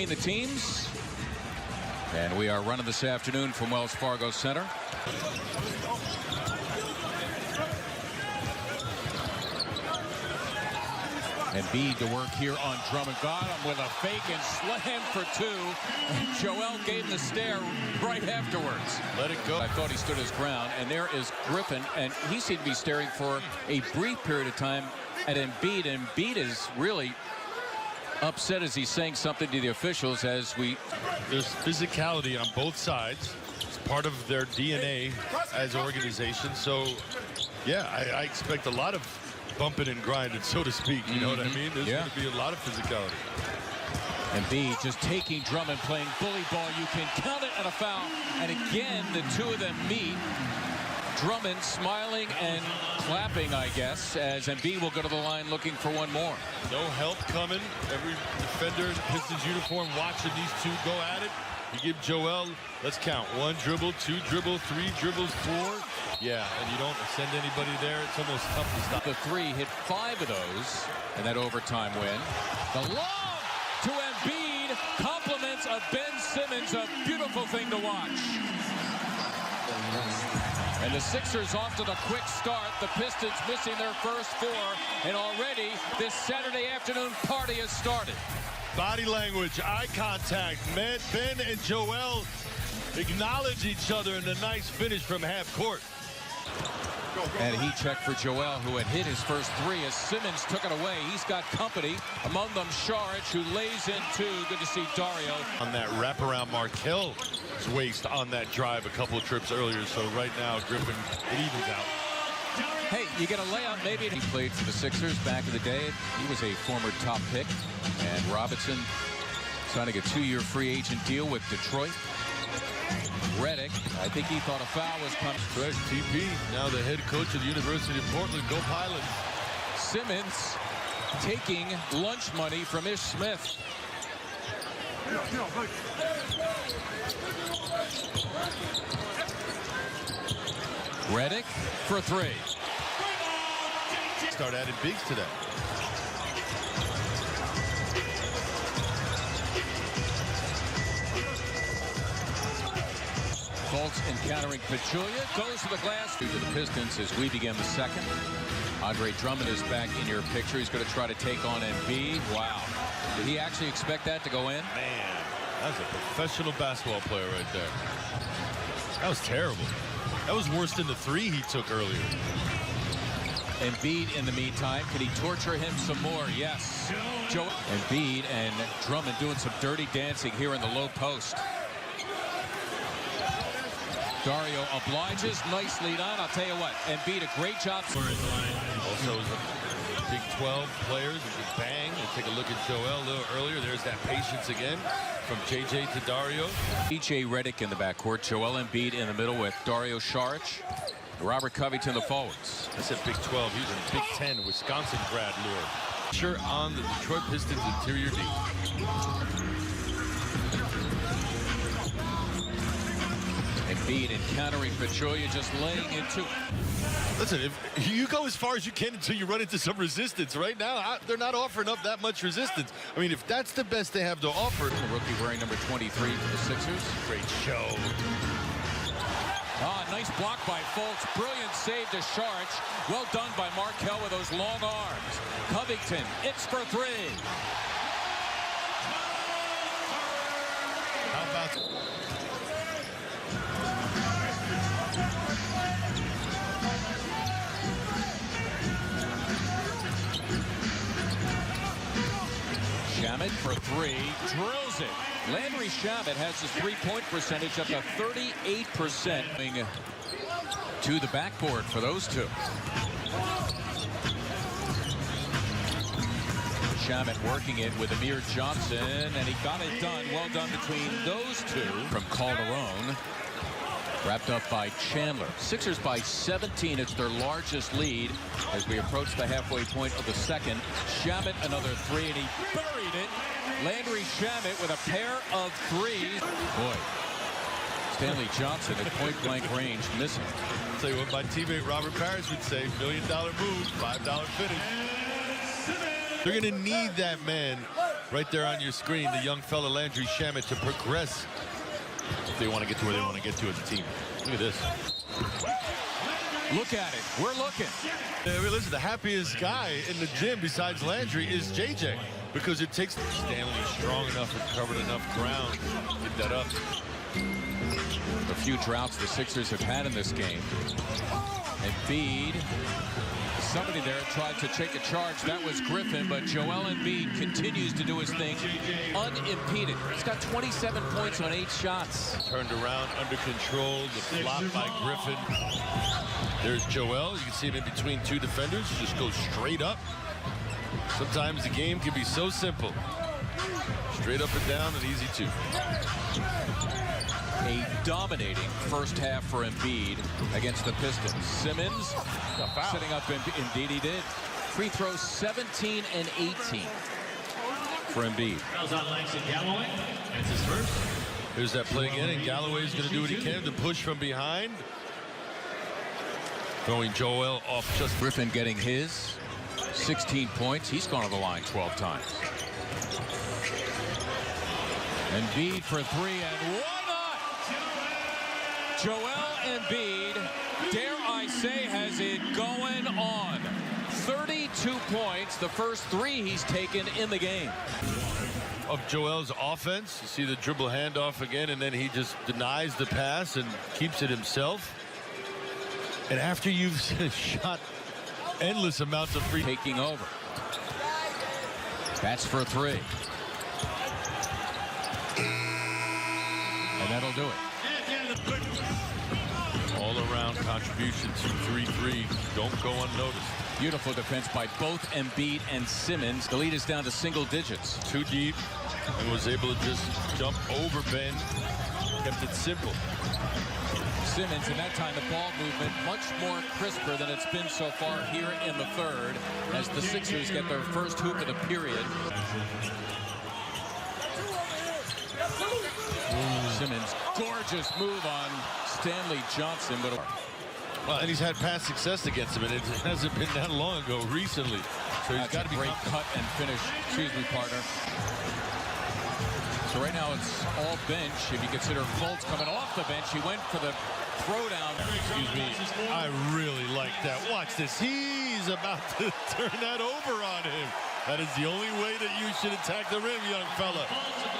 The teams, and we are running this afternoon from Wells Fargo Center. Embiid to work here on Drummond. Got him with a fake and slam for two. And Joel gave him the stare right afterwards. Let it go. I thought he stood his ground, and there is Griffin, and he seemed to be staring for a brief period of time at Embiid. Embiid is really upset as he's saying something to the officials as we... There's physicality on both sides. It's part of their DNA as organization. So, yeah, I expect a lot of bumping and grinding, so to speak. You know what I mean? There's going to be a lot of physicality. Embiid just taking Drummond, playing bully ball. You can count it at a foul. And again, the two of them meet. Drummond smiling and clapping, I guess, as Embiid will go to the line looking for one more. No help coming. Every defender in the Pistons uniform watching these two go at it. You give Joel, let's count, 1 dribble, 2 dribble, 3 dribbles, 4. Yeah, and you don't send anybody there. It's almost tough to stop. The 3 hit 5 of those in that overtime win. The lob to Embiid, compliments of Ben Simmons, a beautiful thing to watch. And the Sixers off to the quick start. The Pistons missing their first 4. And already this Saturday afternoon party has started. Body language, eye contact. Ben and Joel acknowledge each other in a nice finish from half court. And he checked for Joel, who had hit his first 3 as Simmons took it away. He's got company, among them Saric, who lays in 2. Good to see Dario. On that wraparound, Markel's waist on that drive a couple of trips earlier. So right now, Griffin, it evens out. Hey, you get a layup, maybe. He played for the Sixers back in the day. He was a former top pick. And Robinson signing a 2-year free agent deal with Detroit. Redick, I think he thought a foul was coming. Fresh TP, now the head coach of the University of Portland. Go Pilots. Simmons taking lunch money from Ish Smith. Redick for 3. Start adding bigs today. Fultz encountering Pachulia, goes to the glass. To the Pistons as we begin the second. Andre Drummond is back in your picture. He's going to try to take on Embiid. Wow. Did he actually expect that to go in? Man, that's a professional basketball player right there. That was terrible. That was worse than the 3 he took earlier. Embiid in the meantime. Can he torture him some more? Yes. Embiid and Drummond doing some dirty dancing here in the low post. Dario obliges. Nice lead on. I'll tell you what, Embiid, a great job. Also, Big 12 players who can bang. And take a look at Joel a little earlier. There's that patience again from JJ to Dario. DJ Redick in the backcourt. Joel Embiid in the middle with Dario Saric. Robert Covington, the forwards. I said Big 12. He was in Big 10, Wisconsin grad lure. Sure on the Detroit Pistons interior D. Embiid encountering Pachulia, just laying into. Listen, if you go as far as you can until you run into some resistance. Right now, they're not offering up that much resistance. I mean, if that's the best they have to offer. The rookie wearing number 23 for the Sixers. Great show. Ah, nice block by Fultz. Brilliant save to Saric. Well done by Markel with those long arms. Covington, it's for 3. How about... Shamet for 3, drills it. Landry Shamet has his 3-point percentage up to 38%. To the backboard for those two. Shamet working it with Amir Johnson, and he got it done. Well done between those two. From Calderon. Wrapped up by Chandler. Sixers by 17. It's their largest lead as we approach the halfway point of the second. Shamet another 3, and he buried it. Landry Shamet with a pair of 3s. Boy, Stanley Johnson at point-blank range missing. I'll tell you what my teammate Robert Parrish would say, $1 million move, $5 finish. They're going to need that man right there on your screen, the young fella Landry Shamet to progress if they want to get to where they want to get to as a team. Look at this. Look at it. We're looking. Listen, the happiest guy in the gym besides Landry is JJ, because it takes Stanley strong enough and covered enough ground to get that up. A few droughts the Sixers have had in this game. Embiid, somebody there tried to take a charge. That was Griffin, but Joel Embiid continues to do his thing unimpeded. He's got 27 points on 8 shots. Turned around, under control, the flop by Griffin. There's Joel. You can see him in between 2 defenders. Just goes straight up. Sometimes the game can be so simple. Straight up and down and easy too. A dominating first half for Embiid against the Pistons. Simmons setting up, indeed he did. Free throws 17 and 18 for Embiid. Fouls on Langston Galloway. That's his first. Here's that play again, and Galloway's going to do what he can to push from behind. Throwing Joel off just. Griffin getting his 16 points. He's gone to the line 12 times. Embiid for 3, and why not? Joel Embiid, dare I say, has it going on. 32 points, the first 3 he's taken in the game. Of Joel's offense, you see the dribble handoff again, and then he just denies the pass and keeps it himself. And after you've shot endless amounts of free, taking over. That's for 3. And that'll do it. All-around contribution to 3-3. Don't go unnoticed. Beautiful defense by both Embiid and Simmons. The lead is down to single digits. Too deep, and was able to just jump over Ben. Kept it simple. Simmons, and that time the ball movement much more crisper than it's been so far here in the third, as the Sixers get their first hoop of the period. Simmons, gorgeous move on Stanley Johnson, but well, and he's had past success against him, and it hasn't been that long ago recently. So he's got to be great cut and finish. Excuse me, partner. So right now it's all bench. If you consider Fultz coming off the bench, he went for the throwdown. Excuse me. I really like that. Watch this. He's about to turn that over on him. That is the only way that you should attack the rim, young fella.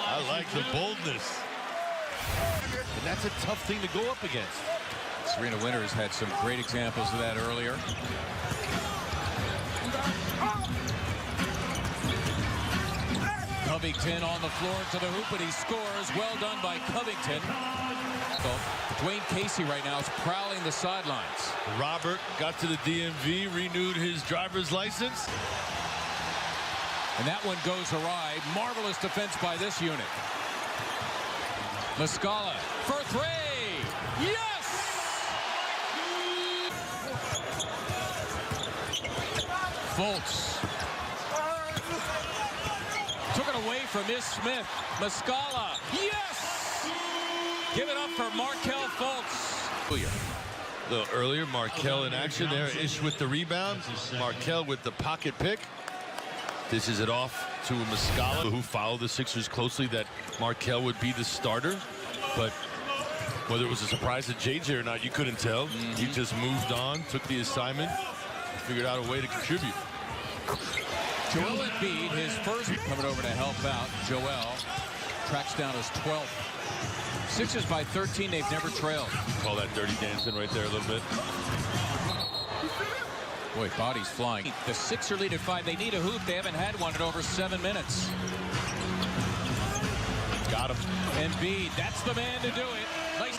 I like the boldness. And that's a tough thing to go up against. Serena Winters had some great examples of that earlier. Covington on the floor to the hoop, and he scores. Well done by Covington. So Dwayne Casey right now is prowling the sidelines. Robert got to the DMV, renewed his driver's license. And that one goes awry. Marvelous defense by this unit. Muscala for 3. Yes! Fultz. Took it away from Smith. Muscala. Yes! Give it up for Markelle Fultz. A little earlier, Markelle in action there. Ish with the rebound. Markelle with the pocket pick. Dishes it off to Muscala, who followed the Sixers closely, that Markelle would be the starter. But whether it was a surprise to JJ or not, you couldn't tell. He just moved on, took the assignment, figured out a way to contribute. Joel Embiid, his first coming over to help out. Joel tracks down his 12th. Sixers by 13. They've never trailed. Call that dirty dancing right there a little bit. Boy, bodies flying. The Sixer lead at 5. They need a hoop. They haven't had one in over 7 minutes. Got him. Embiid, that's the man to do it. Nice.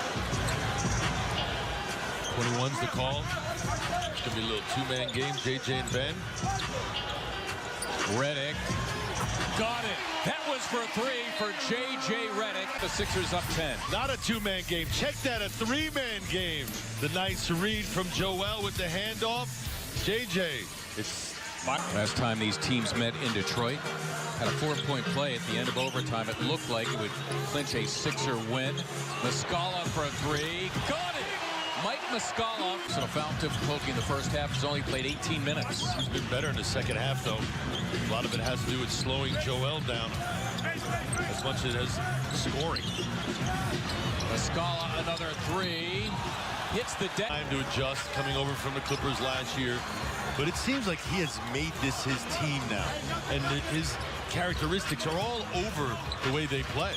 21's the call. It's going to be a little 2-man game, JJ and Ben. Redick. Got it. That was for 3 for J.J. Redick. The Sixers up 10. Not a 2-man game. Check that, a 3-man game. The nice read from Joel with the handoff. JJ, it's last time these teams met in Detroit, had a 4-point play at the end of overtime. It looked like it would clinch a Sixer win. Muscala for 3. Got it. Mike Muscala. So foul difficulty in the first half. Has only played 18 minutes. He's been better in the second half, though. A lot of it has to do with slowing Joel down as much as it has scoring. Muscala, another three. Hits the deck. Time to adjust, coming over from the Clippers last year. But it seems like he has made this his team now. And his characteristics are all over the way they play.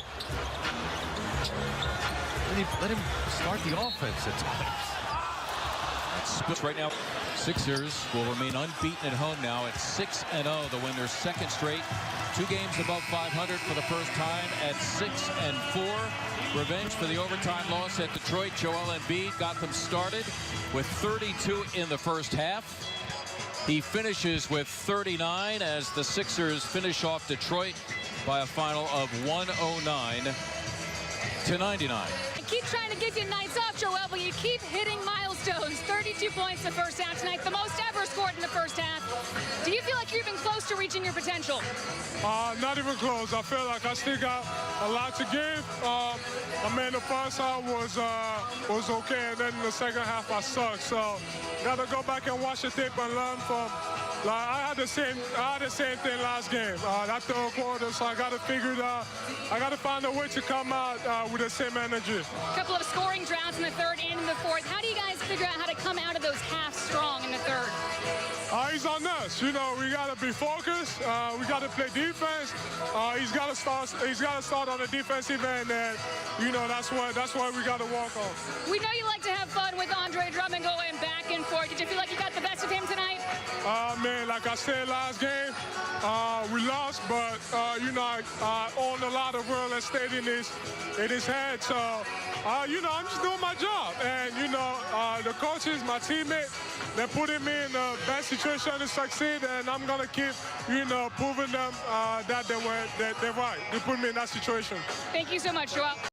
Let him start the offense at times. Right now, Sixers will remain unbeaten at home now at 6-0. They'll win their second straight. 2 games above 500 for the first time at 6-4. Revenge for the overtime loss at Detroit. Joel Embiid got them started with 32 in the first half. He finishes with 39 as the Sixers finish off Detroit by a final of 109-99. Keep trying to give you nights off, Joel, but you keep hitting milestones. 32 points in the first half tonight, the most ever scored in the first half. Do you feel like you're even close to reaching your potential? Not even close. I feel like I still got a lot to give. I mean, the first half was okay, and then in the second half I sucked. So, gotta go back and watch the tape and learn from. Like, I had the same thing last game. That third quarter, so I gotta figure it out. I gotta find a way to come out with the same energy. A couple of scoring droughts in the third and in the fourth. How do you guys figure out how to come out of those halves strong in the third? He's on us. You know, we gotta be focused. We gotta play defense. He's gotta start on the defensive end, and you know that's why we gotta work on. We know you like to have fun with Andre Drummond going back and forth. Did you feel like you got the best of him tonight? Man, like I said last game, we lost, but you know, I own a lot of real estate in his head. So, you know, I'm just doing my job, and you know, the coaches, my teammates, they're putting me in the best situation to succeed, and I'm gonna keep, you know, proving them that they're right. They put me in that situation. Thank you so much, Joel.